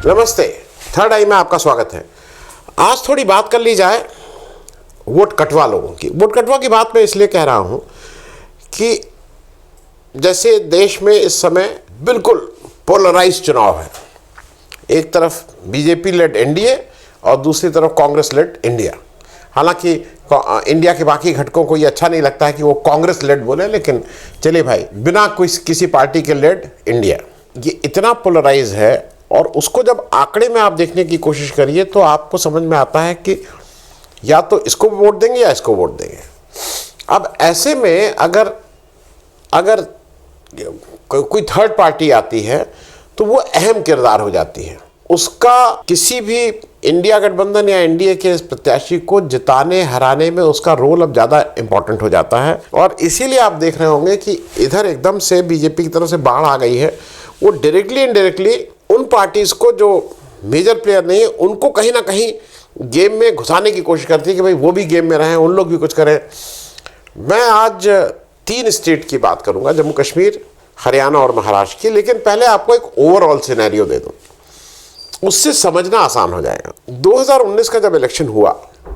नमस्ते, थर्ड आई में आपका स्वागत है। आज थोड़ी बात कर ली जाए वोट कटवा लोगों की। वोट कटवा की बात मैं इसलिए कह रहा हूं कि जैसे देश में इस समय बिल्कुल पोलराइज चुनाव है। एक तरफ बीजेपी लेड एनडीए और दूसरी तरफ कांग्रेस लेड इंडिया। हालांकि इंडिया के बाकी घटकों को ये अच्छा नहीं लगता है कि वो कांग्रेस लेड बोले, लेकिन चलिए भाई, बिना किसी पार्टी के लेड इंडिया, ये इतना पोलराइज है। और उसको जब आंकड़े में आप देखने की कोशिश करिए तो आपको समझ में आता है कि या तो इसको वोट देंगे या इसको वोट देंगे। अब ऐसे में अगर कोई थर्ड पार्टी आती है तो वो अहम किरदार हो जाती है। उसका किसी भी इंडिया गठबंधन या एनडीए के प्रत्याशी को जिताने हराने में उसका रोल अब ज़्यादा इंपॉर्टेंट हो जाता है। और इसीलिए आप देख रहे होंगे कि इधर एकदम से बीजेपी की तरफ से बाढ़ आ गई है। वो डायरेक्टली इनडायरेक्टली उन पार्टीज को जो मेजर प्लेयर नहीं है उनको कहीं ना कहीं गेम में घुसाने की कोशिश करती है कि भाई वो भी गेम में रहें, उन लोग भी कुछ करें। मैं आज 3 स्टेट की बात करूंगा, जम्मू कश्मीर, हरियाणा और महाराष्ट्र की। लेकिन पहले आपको एक ओवरऑल सिनेरियो दे दूं, उससे समझना आसान हो जाएगा। 2019 का जब इलेक्शन हुआ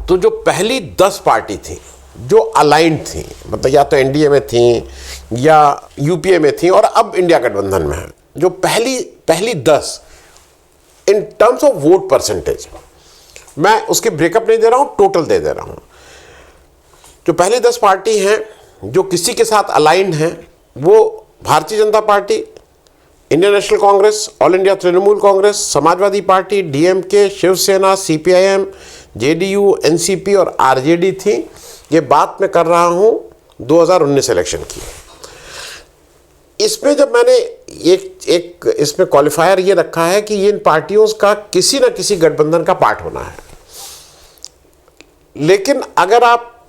तो जो पहली 10 पार्टी थी जो अलाइंड थी, मतलब या तो एनडीए में थी या यूपीए में थी और अब इंडिया गठबंधन में है, जो पहली 10 in terms of vote percentage, मैं उसके ब्रेकअप नहीं दे रहा हूं, टोटल दे रहा हूं। जो पहली 10 पार्टी हैं जो किसी के साथ अलाइंड हैं वो Bharatiya Janata party, Indian National Congress, All India Trinamool Congress, Samajwadi party, DMK, Shiv Sena, CPIM, JDU, NCP और आरजेडी थी। ये बात मैं कर रहा हूं 2019 इलेक्शन की। इसमें जब मैंने एक इसमें क्वालिफायर ये रखा है कि इन पार्टियों का किसी न किसी गठबंधन का पार्ट होना है। लेकिन अगर आप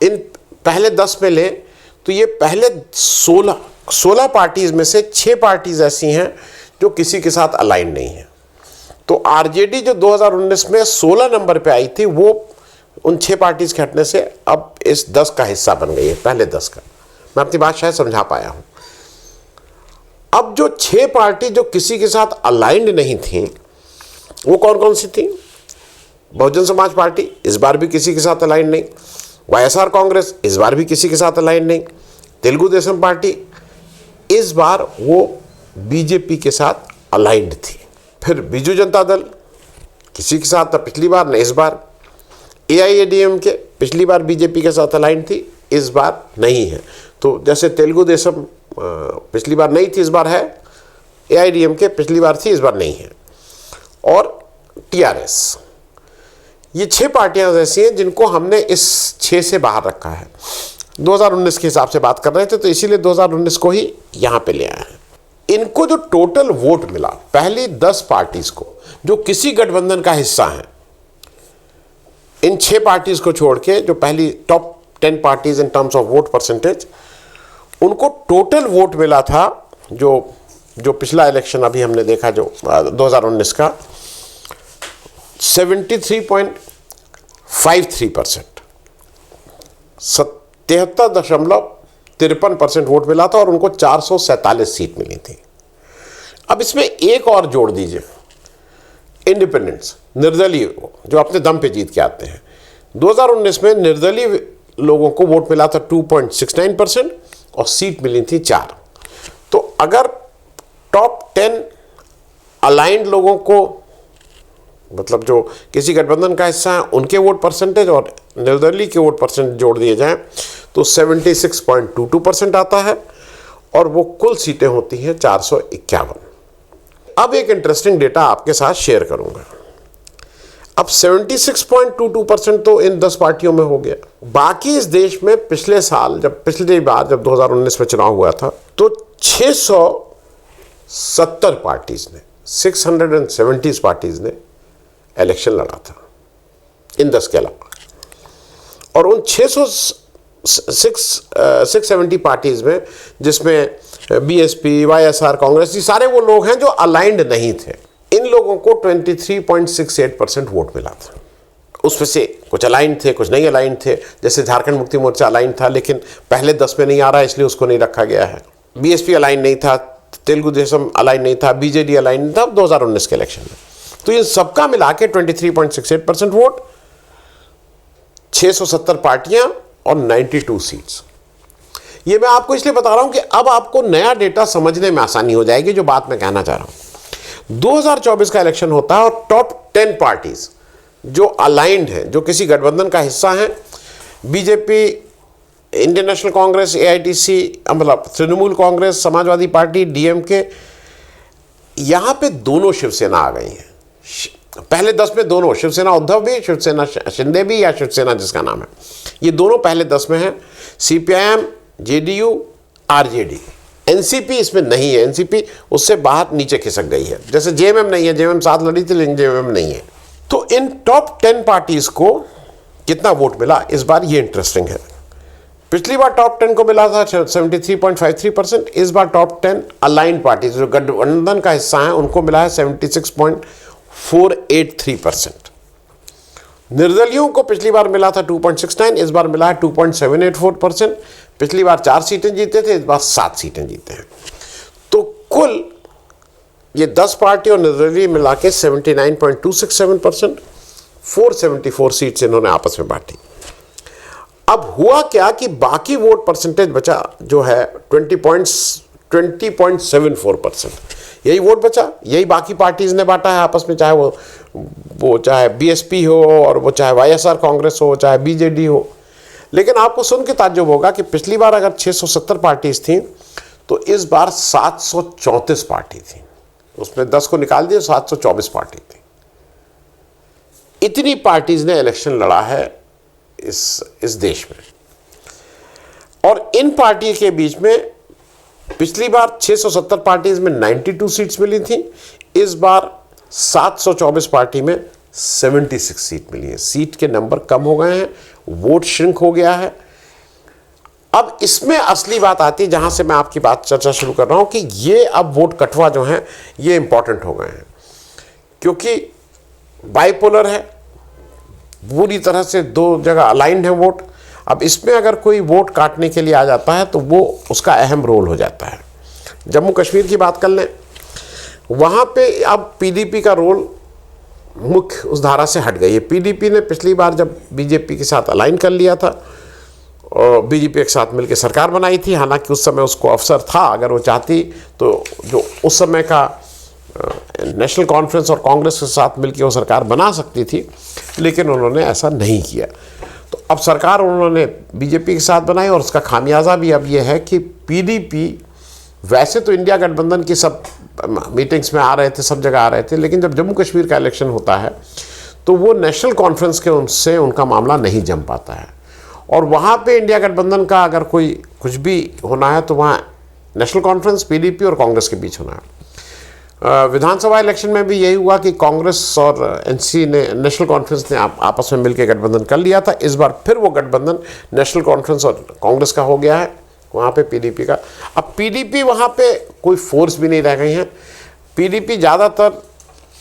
इन पहले 10 में लें तो ये पहले 16 पार्टीज में से 6 पार्टीज ऐसी हैं जो किसी के साथ अलाइन नहीं है। तो आरजेडी जो 2019 में 16 नंबर पे आई थी वो उन 6 पार्टीज के हटने से अब इस 10 का हिस्सा बन गई है, पहले 10 का। मैं अपनी बात शायद समझा पाया हूं। अब जो 6 पार्टी जो किसी के साथ अलाइंड नहीं थी वो कौन कौन सी थी? बहुजन समाज पार्टी इस बार भी किसी के साथ अलाइंड नहीं, वाईएसआर कांग्रेस इस बार भी किसी के साथ अलाइंड नहीं, तेलुगु देशम पार्टी इस बार वो बीजेपी के साथ अलाइंड थी, फिर बीजू जनता दल किसी के साथ था पिछली बार नहीं, इस बार एआईएडीएमके पिछली बार बीजेपी के साथ अलाइंड थी, इस बार नहीं है। तो जैसे तेलुगु देशम पिछली बार नहीं थी, इस बार है, एआईएडीएमके पिछली बार थी, इस बार नहीं है, और टीआरएस। ये 6 पार्टियां ऐसी हैं जिनको हमने इस 6 से बाहर रखा है। 2019 के हिसाब से बात कर रहे थे तो इसीलिए 2019 को ही यहां पे ले आए हैं। इनको जो टोटल वोट मिला पहली 10 पार्टीज को जो किसी गठबंधन का हिस्सा हैं, इन 6 पार्टीज को छोड़ के जो पहली top 10 parties in terms of vote percentage, उनको टोटल वोट मिला था जो पिछला इलेक्शन अभी हमने देखा जो 2019 का 73.53%, 73.53% वोट मिला था और उनको 447 सीट मिली थी। अब इसमें एक और जोड़ दीजिए, इंडिपेंडेंट्स, निर्दलीय जो अपने दम पे जीत के आते हैं। 2019 में निर्दलीय लोगों को वोट मिला था 2.69% और सीट मिली थी 4। तो अगर टॉप 10 अलाइंड लोगों को, मतलब जो किसी गठबंधन का हिस्सा है, उनके वोट परसेंटेज और निर्दलीय के वोट परसेंटेज जोड़ दिए जाएं तो 76.22% आता है और वो कुल सीटें होती हैं 451। अब एक इंटरेस्टिंग डेटा आपके साथ शेयर करूंगा। अब 76.22% तो इन 10 पार्टियों में हो गया। बाकी इस देश में पिछली बार जब 2019 में चुनाव हुआ था तो 670 पार्टीज ने, 670 पार्टीज ने इलेक्शन लड़ा था इन 10 के अलावा। और उन 670 पार्टीज में जिसमें बीएसपी, वाईएसआर, कांग्रेस, ये सारे वो लोग हैं जो अलाइंड नहीं थे। इन लोगों को 23.68% वोट मिला था। उसमें से कुछ अलाइन थे, कुछ नहीं अलाइन थे। जैसे झारखंड मुक्ति मोर्चा अलाइन था लेकिन पहले 10 में नहीं आ रहा इसलिए उसको नहीं रखा गया है। बीएसपी अलाइन नहीं था, तेलुगु देशम अलाइन नहीं था, बीजेडी अलाइन नहीं था 2019 के इलेक्शन में। तो इन सबका मिला के 23.68% वोट, 670 पार्टियां और 92 सीट्स। ये मैं आपको इसलिए बता रहा हूं कि अब आपको नया डेटा समझने में आसानी हो जाएगी, जो बात मैं कहना चाह रहा हूं। 2024 का इलेक्शन होता है और टॉप 10 पार्टीज जो अलाइंड हैं, जो किसी गठबंधन का हिस्सा हैं, BJP, Indian National Congress, AITC, मतलब Trinamool Congress, Samajwadi party, DMK, यहां पे दोनों शिवसेना आ गई हैं। पहले 10 में दोनों, शिवसेना उद्धव भी, शिवसेना शिंदे भी, या शिवसेना जिसका नाम है, ये दोनों पहले 10 में हैं। सीपीआईएम, जेडीयू, आरजेडी, एनसीपी इसमें नहीं है, एनसीपी उससे बाहर नीचे खिसक गई है। जैसे जेएमएम नहीं है, जेएमएम साथ लड़ी थी लेकिन जेएमएम नहीं है। तो इन टॉप 10 पार्टीज को कितना वोट मिला इस बार, ये इंटरेस्टिंग है। पिछली बार टॉप 10 को मिला था 73.53%, इस बार टॉप 10 अलाइंड पार्टीज जो गठबंधन का हिस्सा है उनको मिला है 76.483%। निर्दलियों को पिछली बार मिला था 2.69, इस बार मिला है 2.784%। पिछली बार 4 सीटें जीते थे, इस बार 7 सीटें जीते हैं। तो कुल ये 10 पार्टी और निर्दलीय मिला के 79.267%, 474 सीट्स इन्होंने आपस में बांटी। अब हुआ क्या कि बाकी वोट परसेंटेज बचा जो है 20.74%, यही वोट बचा, यही बाकी पार्टीज ने बांटा है आपस में, चाहे वो चाहे बीएसपी हो, और वो चाहे वाईएसआर कांग्रेस हो, चाहे बीजेडी हो। लेकिन आपको सुन के ताज्जुब होगा कि पिछली बार अगर 670 पार्टीज थी तो इस बार 734 पार्टी थी, उसमें 10 को निकाल दिए, 724 पार्टी थी। इतनी पार्टीज ने इलेक्शन लड़ा है इस देश में। और इन पार्टी के बीच में पिछली बार 670 पार्टीज में 92 सीट्स मिली थी, इस बार 724 पार्टी में 76 सीट मिली है। सीट के नंबर कम हो गए हैं, वोट श्रिंक हो गया है। अब इसमें असली बात आती है, जहां से मैं आपकी बात चर्चा शुरू कर रहा हूं, कि ये अब वोट कटवा जो है ये इंपॉर्टेंट हो गए हैं, क्योंकि बाइपोलर है, पूरी तरह से 2 जगह अलाइंड है वोट। अब इसमें अगर कोई वोट काटने के लिए आ जाता है तो वो उसका अहम रोल हो जाता है। जम्मू कश्मीर की बात कर लें, वहाँ पे अब पीडीपी का रोल मुख्य उस धारा से हट गई है। पीडीपी ने पिछली बार जब बीजेपी के साथ अलाइन कर लिया था और बीजेपी के साथ मिलकर सरकार बनाई थी, हालांकि उस समय उसको अवसर था, अगर वो चाहती तो जो उस समय का नेशनल कॉन्फ्रेंस और कांग्रेस के साथ मिलकर वो सरकार बना सकती थी, लेकिन उन्होंने ऐसा नहीं किया। तो अब सरकार उन्होंने बीजेपी के साथ बनाई और उसका खामियाजा भी अब ये है कि पीडीपी वैसे तो इंडिया गठबंधन की सब मीटिंग्स में आ रहे थे, सब जगह आ रहे थे, लेकिन जब जम्मू कश्मीर का इलेक्शन होता है तो वो नेशनल कॉन्फ्रेंस के उनसे उनका मामला नहीं जम पाता है। और वहाँ पे इंडिया गठबंधन का अगर कोई कुछ भी होना है तो वहाँ नेशनल कॉन्फ्रेंस, पीडीपी और कांग्रेस के बीच होना है। विधानसभा इलेक्शन में भी यही हुआ कि कांग्रेस और एनसी ने, नेशनल कॉन्फ्रेंस ने आपस में मिलकर गठबंधन कर लिया था। इस बार फिर वो गठबंधन नेशनल कॉन्फ्रेंस और कांग्रेस का हो गया है, वहाँ पे पीडीपी का। अब पीडीपी वहाँ पे कोई फोर्स भी नहीं रह गई है। पीडीपी ज़्यादातर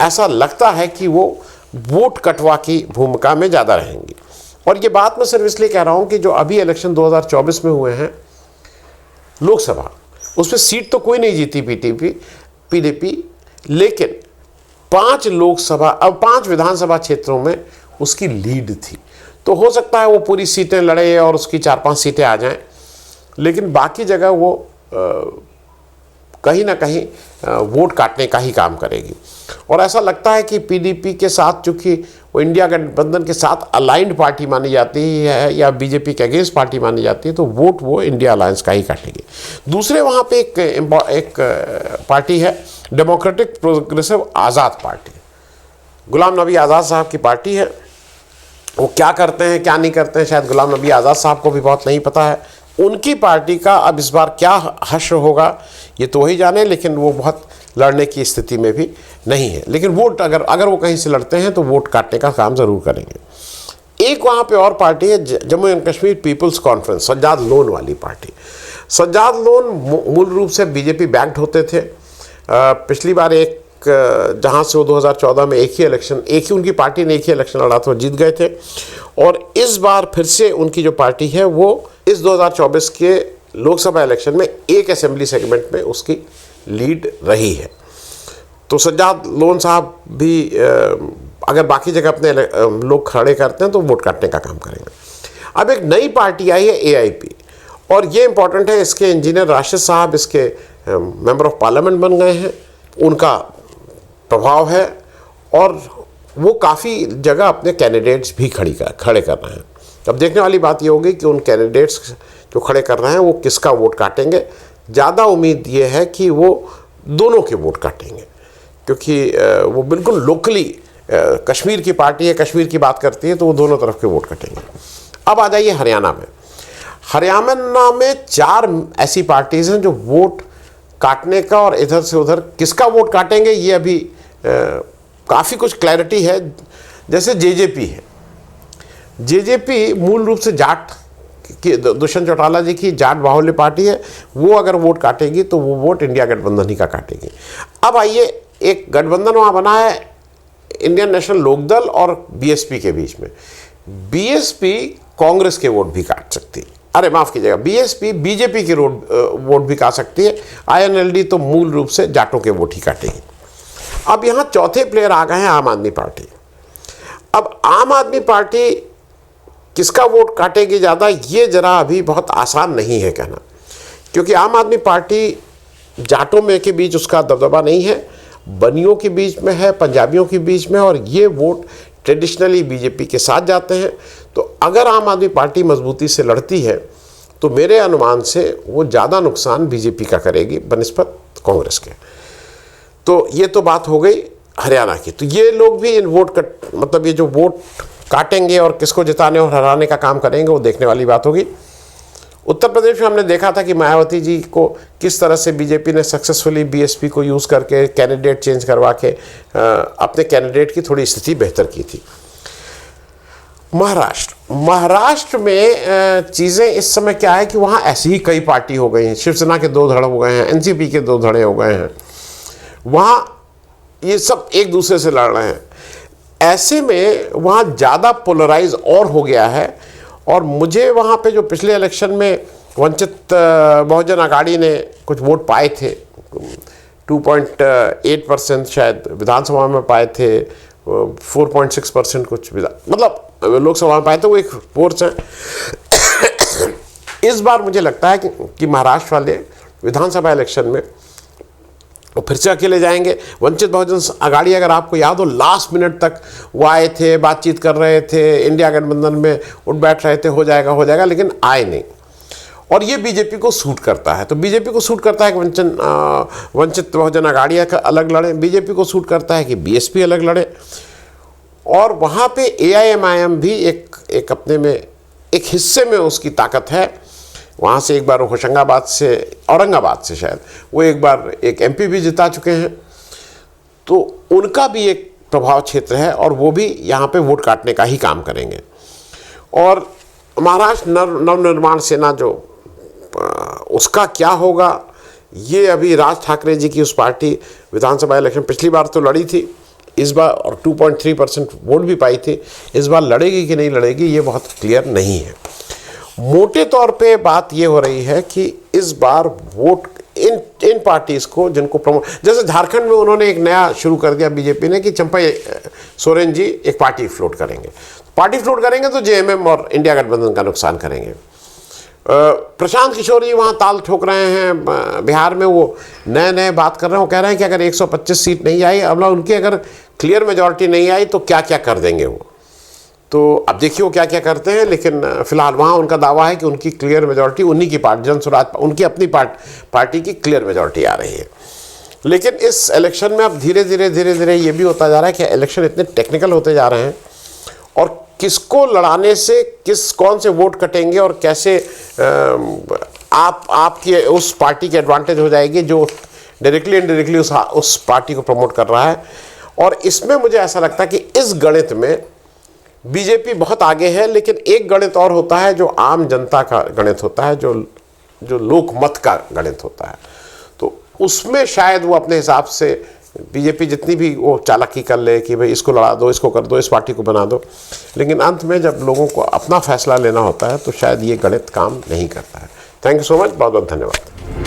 ऐसा लगता है कि वो वोट कटवा की भूमिका में ज़्यादा रहेंगी। और ये बात मैं सिर्फ इसलिए कह रहा हूँ कि जो अभी इलेक्शन 2024 में हुए हैं लोकसभा, उसमें सीट तो कोई नहीं जीती पीडीपी, लेकिन 5 लोकसभा, अब 5 विधानसभा क्षेत्रों में उसकी लीड थी। तो हो सकता है वो पूरी सीटें लड़े और उसकी 4-5 सीटें आ जाएं, लेकिन बाकी जगह वो कहीं ना कहीं वोट काटने का ही काम करेगी। और ऐसा लगता है कि पीडीपी के साथ, चूँकि वो इंडिया गठबंधन के साथ अलाइंड पार्टी मानी जाती है या बीजेपी के अगेंस्ट पार्टी मानी जाती है, तो वोट वो इंडिया अलायंस का ही काटेगी। दूसरे वहाँ पे एक पार्टी है डेमोक्रेटिक प्रोग्रेसिव आज़ाद पार्टी, गुलाम नबी आज़ाद साहब की पार्टी है। वो क्या करते हैं क्या नहीं करते हैं शायद गुलाम नबी आज़ाद साहब को भी बहुत नहीं पता है। उनकी पार्टी का अब इस बार क्या हश्र होगा ये तो वही जाने, लेकिन वो बहुत लड़ने की स्थिति में भी नहीं है। लेकिन वोट अगर वो कहीं से लड़ते हैं तो वोट काटने का काम ज़रूर करेंगे। एक वहाँ पे और पार्टी है Jammu and Kashmir people's conference, Sajjad Lone वाली पार्टी। सज्जाद लोन मूल रूप से बीजेपी बैक्ड होते थे। पिछली बार जहाँ से वो 2014 में एक ही उनकी पार्टी ने एक ही इलेक्शन लड़ा था, वो जीत गए थे। और इस बार फिर से उनकी जो पार्टी है वो इस 2024 के लोकसभा इलेक्शन में एक असेंबली सेगमेंट में उसकी लीड रही है। तो सज्जाद लोन साहब भी अगर बाकी जगह अपने लोग खड़े करते हैं तो वोट काटने का काम करेंगे। अब एक नई पार्टी आई है AIP, और ये इंपॉर्टेंट है, इसके इंजीनियर राशिद साहब इसके मेंबर ऑफ पार्लियामेंट बन गए हैं, उनका प्रभाव है और वो काफ़ी जगह अपने कैंडिडेट्स भी खड़े कर रहे हैं। अब देखने वाली बात ये होगी कि उन कैंडिडेट्स जो खड़े कर रहे हैं वो किसका वोट काटेंगे। ज़्यादा उम्मीद ये है कि वो दोनों के वोट काटेंगे, क्योंकि वो बिल्कुल लोकली कश्मीर की पार्टी है, कश्मीर की बात करती है, तो वो दोनों तरफ के वोट काटेंगे। अब आ जाइए हरियाणा में। हरियाणा में 4 ऐसी पार्टीज़ हैं जो वोट काटने का और इधर से उधर किसका वोट काटेंगे ये अभी काफ़ी कुछ क्लैरिटी है। जैसे JJP है, JJP मूल रूप से जाट की, दुष्यंत चौटाला जी की जाट बाहुल्य पार्टी है। वो अगर वोट काटेगी तो वो वोट इंडिया गठबंधन ही का काटेगी। अब आइए, एक गठबंधन वहाँ बना है इंडियन नेशनल लोकदल और BSP के बीच में। BSP कांग्रेस के वोट भी काट सकती है, अरे माफ़ कीजिएगा, BSP BJP के वोट भी काट सकती है। INLD तो मूल रूप से जाटों के वोट ही काटेगी। अब यहाँ चौथे प्लेयर आ गए हैं आम आदमी पार्टी। अब आम आदमी पार्टी किसका वोट काटेगी ज़्यादा, ये ज़रा अभी बहुत आसान नहीं है कहना, क्योंकि आम आदमी पार्टी जाटों में के बीच उसका दबदबा नहीं है, बनियों के बीच में है, पंजाबियों के बीच में, और ये वोट ट्रेडिशनली BJP के साथ जाते हैं। तो अगर आम आदमी पार्टी मजबूती से लड़ती है तो मेरे अनुमान से वो ज़्यादा नुकसान BJP का करेगी बनिस्बत कांग्रेस के। तो ये तो बात हो गई हरियाणा की। तो ये लोग भी इन मतलब ये जो वोट काटेंगे और किसको जिताने और हराने का काम करेंगे वो देखने वाली बात होगी। उत्तर प्रदेश में हमने देखा था कि मायावती जी को किस तरह से BJP ने सक्सेसफुली BSP को यूज़ करके कैंडिडेट चेंज करवा के अपने कैंडिडेट की थोड़ी स्थिति बेहतर की थी। महाराष्ट्र में चीज़ें इस समय क्या है कि वहाँ ऐसी ही कई पार्टी हो गई हैं। शिवसेना के 2 धड़ हो गए हैं, NCP के 2 धड़े हो गए हैं, वहाँ ये सब एक दूसरे से लड़ रहे हैं। ऐसे में वहाँ ज़्यादा पोलराइज और हो गया है। और मुझे वहाँ पे जो पिछले इलेक्शन में वंचित बहुजन अघाड़ी ने कुछ वोट पाए थे, 2.8% शायद विधानसभा में पाए थे, 4.6% कुछ मतलब लोकसभा में पाए थे, वो एक फोर्स है। इस बार मुझे लगता है कि महाराष्ट्र वाले विधानसभा इलेक्शन में वो फिर से अकेले जाएंगे। वंचित बहुजन अघाड़ी, अगर आपको याद हो, लास्ट मिनट तक वो आए थे, बातचीत कर रहे थे, इंडिया गठबंधन में उठ बैठ रहे थे, हो जाएगा, लेकिन आए नहीं। और ये BJP को सूट करता है। तो BJP को सूट करता है कि वंचित बहुजन अघाड़ी अलग लड़े, BJP को सूट करता है कि BSP अलग लड़े। और वहाँ पे AIMIM भी एक अपने में एक हिस्से में उसकी ताकत है। वहाँ से एक बार औरंगाबाद से शायद वो एक बार एक MP भी जिता चुके हैं, तो उनका भी एक प्रभाव क्षेत्र है और वो भी यहाँ पे वोट काटने का ही काम करेंगे। और महाराष्ट्र नवनिर्माण सेना जो उसका क्या होगा, ये अभी राज ठाकरे जी की उस पार्टी विधानसभा इलेक्शन पिछली बार तो लड़ी थी, इस बार और 2.3% वोट भी पाई थी, इस बार लड़ेगी कि नहीं लड़ेगी ये बहुत क्लियर नहीं है। मोटे तौर पे बात ये हो रही है कि इस बार वोट इन पार्टीज़ को जिनको प्रमोट, जैसे झारखंड में उन्होंने एक नया शुरू कर दिया BJP ने कि चंपई सोरेन जी एक पार्टी फ्लोट करेंगे। पार्टी फ्लोट करेंगे तो JMM और इंडिया गठबंधन का नुकसान करेंगे। प्रशांत किशोर जी वहाँ ताल ठोक रहे हैं बिहार में, वो नए बात कर रहे हैं। वो कह रहे हैं कि अगर 125 सीट नहीं आई, अब उनकी अगर क्लियर मेजॉरिटी नहीं आई तो क्या क्या कर देंगे वो। तो अब देखिए वो क्या क्या करते हैं, लेकिन फिलहाल वहाँ उनका दावा है कि उनकी क्लियर मेजॉरिटी, उन्हीं की पार्टी जनसुराज उनकी अपनी पार्टी की क्लियर मेजॉरिटी आ रही है। लेकिन इस इलेक्शन में अब धीरे धीरे ये भी होता जा रहा है कि इलेक्शन इतने टेक्निकल होते जा रहे हैं और किसको लड़ाने से कौन से वोट कटेंगे और कैसे आपकी उस पार्टी की एडवांटेज हो जाएगी जो डायरेक्टली इनडायरेक्टली उस पार्टी को प्रमोट कर रहा है। और इसमें मुझे ऐसा लगता है कि इस गणित में BJP बहुत आगे है, लेकिन एक गणित और होता है जो आम जनता का गणित होता है, जो लोकमत का गणित होता है। तो उसमें शायद वो अपने हिसाब से BJP जितनी भी वो चालाकी कर ले कि भाई इसको लड़ा दो, इसको कर दो, इस पार्टी को बना दो, लेकिन अंत में जब लोगों को अपना फैसला लेना होता है तो शायद ये गणित काम नहीं करता है। थैंक यू सो मच, बहुत बहुत धन्यवाद।